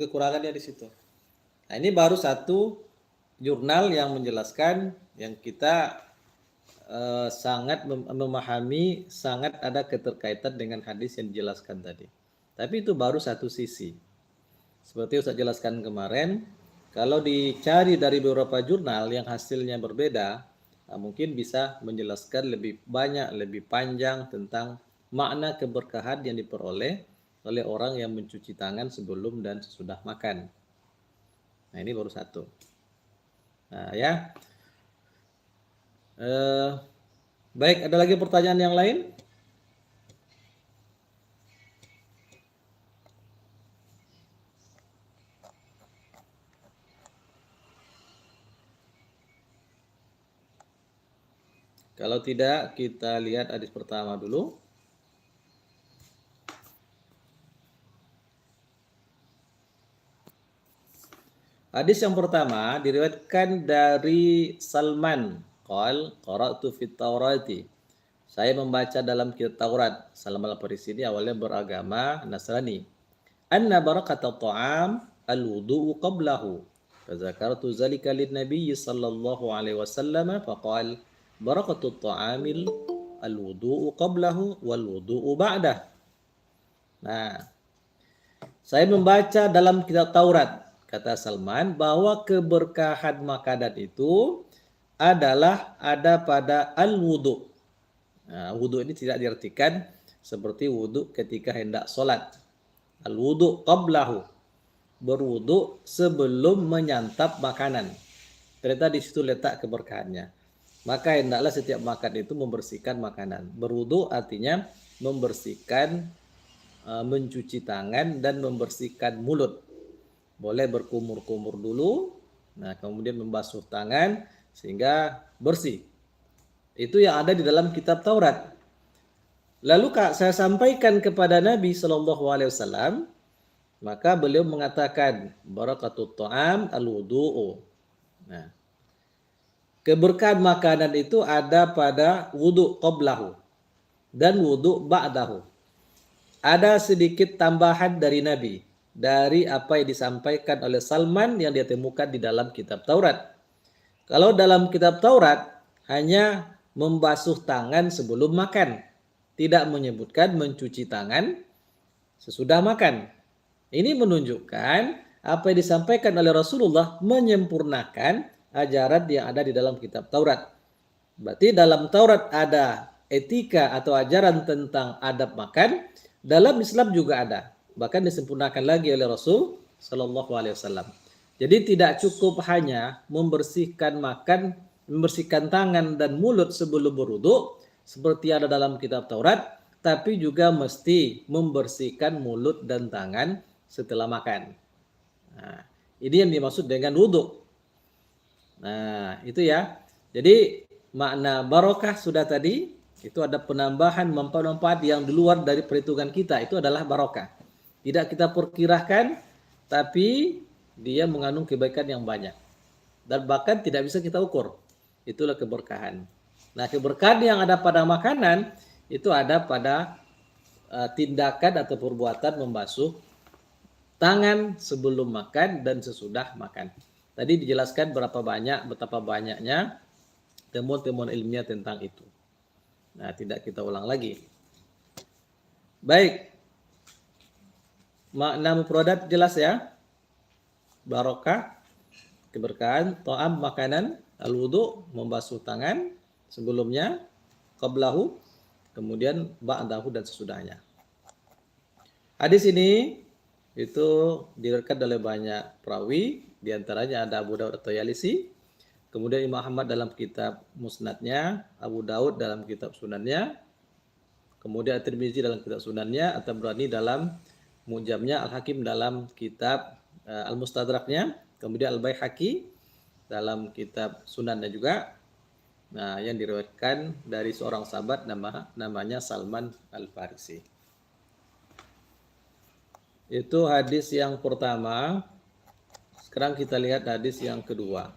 kekurangannya di situ. Nah, ini baru satu jurnal yang menjelaskan yang kita sangat memahami, sangat ada keterkaitan dengan hadis yang dijelaskan tadi. Tapi itu baru satu sisi. Seperti Ustaz jelaskan kemarin, kalau dicari dari beberapa jurnal yang hasilnya berbeda, mungkin bisa menjelaskan lebih banyak, lebih panjang tentang makna keberkahan yang diperoleh oleh orang yang mencuci tangan sebelum dan sesudah makan. Nah, ini baru satu. Nah, ya. Baik, ada lagi pertanyaan yang lain? Kalau tidak, kita lihat hadis pertama dulu. Hadis yang pertama diriwayatkan dari Salman, qal qara'tu fit Taurati. Saya membaca dalam kitab Taurat. Salman al-Farisi ini awalnya beragama Nasrani. Anna barakata ta'am al-wudu'u qablahu. Fazakartu zalika lin-nabiy sallallahu alaihi wasallam faqal barakatu ta'amil al-wudu'u qablahu wal wudu'u ba'dah. Nah, saya membaca dalam kitab Taurat, kata Salman, bahwa keberkahan makanan itu adalah ada pada al-wudu. Nah, wudu ini tidak diartikan seperti wudu ketika hendak sholat. Al-wudu qablahu, berwudu sebelum menyantap makanan. Ternyata di situ letak keberkahannya. Maka hendaklah setiap makan itu membersihkan makanan. Berwudu artinya membersihkan, mencuci tangan dan membersihkan mulut. Boleh berkumur-kumur dulu, nah kemudian membasuh tangan sehingga bersih. Itu yang ada di dalam kitab Taurat. Lalu saya sampaikan kepada Nabi SAW, maka beliau mengatakan barakatut ta'am al-wudu'u. Nah, keberkahan makanan itu ada pada wudu qablahu dan wudu ba'dahu. Ada sedikit tambahan dari Nabi, dari apa yang disampaikan oleh Salman yang dia temukan di dalam kitab Taurat. Kalau dalam kitab Taurat hanya membasuh tangan sebelum makan, tidak menyebutkan mencuci tangan sesudah makan. Ini menunjukkan apa yang disampaikan oleh Rasulullah menyempurnakan ajaran yang ada di dalam kitab Taurat. Berarti dalam Taurat ada etika atau ajaran tentang adab makan, dalam Islam juga ada. Bahkan disempurnakan lagi oleh Rasul Sallallahu Alaihi Wasallam. Jadi tidak cukup hanya membersihkan membersihkan tangan dan mulut sebelum berwudu seperti ada dalam kitab Taurat, tapi juga mesti membersihkan mulut dan tangan setelah makan. Nah, ini yang dimaksud dengan wudu. Nah, itu ya. Jadi makna barokah sudah tadi, itu ada penambahan manfaat-manfaat yang di luar dari perhitungan kita, itu adalah barokah. Tidak kita perkirakan, tapi dia mengandung kebaikan yang banyak. Dan bahkan tidak bisa kita ukur. Itulah keberkahan. Nah, keberkahan yang ada pada makanan, itu ada pada tindakan atau perbuatan membasuh tangan sebelum makan dan sesudah makan. Tadi dijelaskan betapa banyaknya temuan-temuan ilmiah tentang itu. Nah, tidak kita ulang lagi. Baik. Makna mufradat jelas ya. Barokah, keberkahan, ta'am makanan, al-wudu membasuh tangan sebelumnya, qablahu, kemudian ba'dahu dan sesudahnya. Hadis ini itu diriwayatkan oleh banyak perawi, di antaranya ada Abu Daud atau Yalisi, kemudian Imam Ahmad dalam kitab Musnadnya, Abu Daud dalam kitab Sunannya, kemudian At-Tirmizi dalam kitab Sunannya, At-Tabrani dalam Mujamnya, Al-Hakim dalam kitab Al-Mustadraknya, kemudian Al-Baihaqi dalam kitab Sunannya juga. Nah, yang diriwayatkan dari seorang sahabat namanya Salman Al-Farisi. Itu hadis yang pertama. Sekarang kita lihat hadis yang kedua.